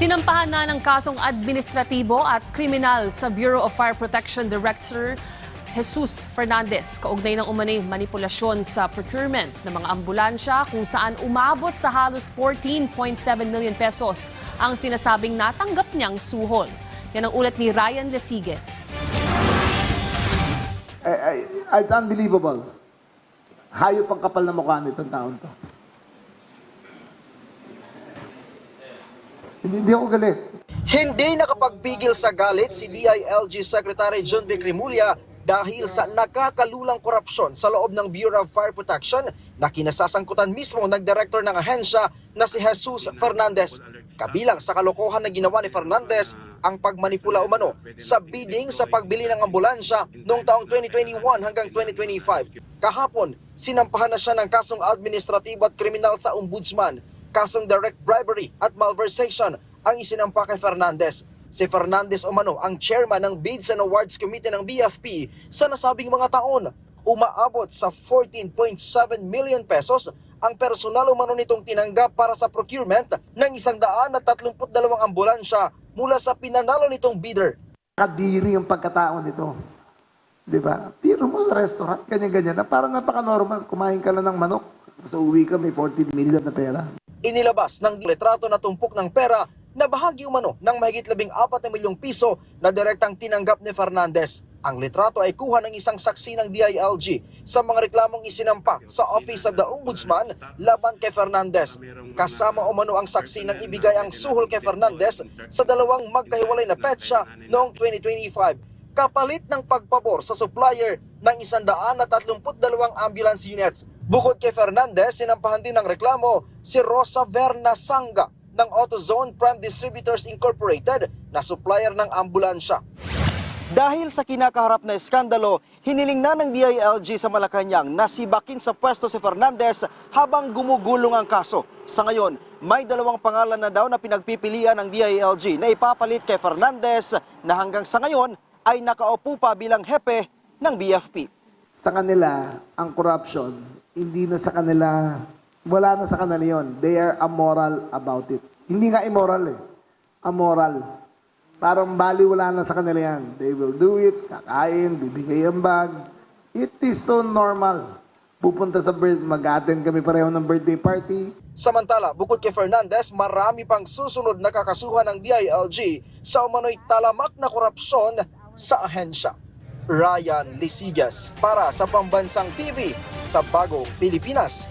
Sinampahan na ng kasong administratibo at kriminal sa Bureau of Fire Protection Director Jesus Fernandez kaugnay ng umanay manipulasyon sa procurement ng mga ambulansya kung saan umabot sa halos 14.7 million pesos ang sinasabing natanggap niyang suhol. Yan ang ulat ni Ryan Lesigues. It's unbelievable. Hayop ang kapal na mukha nitong taon to. Hindi ako galit. Hindi nakapagpigil sa galit si DILG Secretary John Vic Rimulya dahil sa nakakalulang korupsyon sa loob ng Bureau of Fire Protection na kinasasangkutan mismo ng direktor ng ahensya na si Jesus Fernandez. Kabilang sa kalokohan na ginawa ni Fernandez ang pagmanipula umano sa bidding sa pagbili ng ambulansya noong taong 2021 hanggang 2025. Kahapon, sinampahan na siya ng kasong administratibo at kriminal sa ombudsman. Kasong direct bribery at malversation ang isinampa kay Fernandez. Si Fernandez umano ang chairman ng Bids and Awards Committee ng BFP sa nasabing mga taon. Umaabot sa 14.7 million pesos ang personal umano nitong tinanggap para sa procurement ng 132 ambulansya mula sa pinanalo nitong bidder. Kadiri ang pagkatao nito. Di ba? Tiro mo sa restaurant, ganyan-ganyan na parang napaka-normal. Kumain ka lang ng manok, so uwi ka may 14 million na pera. Inilabas ng litrato na tumpok ng pera na bahagi umano ng mahigit 14 na milyong piso na direktang tinanggap ni Fernandez. Ang litrato ay kuha ng isang saksi ng DILG sa mga reklamong isinampa sa Office of the Ombudsman laban kay Fernandez. Kasama umano ang saksi ng ibigay ang suhol kay Fernandez sa dalawang magkahiwalay na petsa noong 2025. Kapalit ng pagpabor sa supplier ng 132 ambulance units. Bukod kay Fernandez, sinampahan din ng reklamo si Rosa Verna Sanga ng AutoZone Prime Distributors Incorporated na supplier ng ambulansya. Dahil sa kinakaharap na eskandalo, hiniling na ng DILG sa Malacanang na sibakin sa pwesto si Fernandez habang gumugulong ang kaso. Sa ngayon, may dalawang pangalan na daw na pinagpipilian ng DILG na ipapalit kay Fernandez na hanggang sa ngayon ay nakaupo pa bilang hepe ng BFP. Sa kanila, ang corruption, hindi na sa kanila, wala na sa kanila yun. They are amoral about it. Hindi nga immoral eh. Amoral. Parang baliwala na sa kanila yan. They will do it, kakain, bibigay ang bag. It is so normal. Pupunta sa birthday, mag-attend kami pareho ng birthday party. Samantala, bukod kay Fernandez, marami pang susunod na kakasuhan ng DILG sa umano'y talamak na korupsyon sa ahensya. Ryan Lesigues para sa Pambansang TV sa Bagong Pilipinas.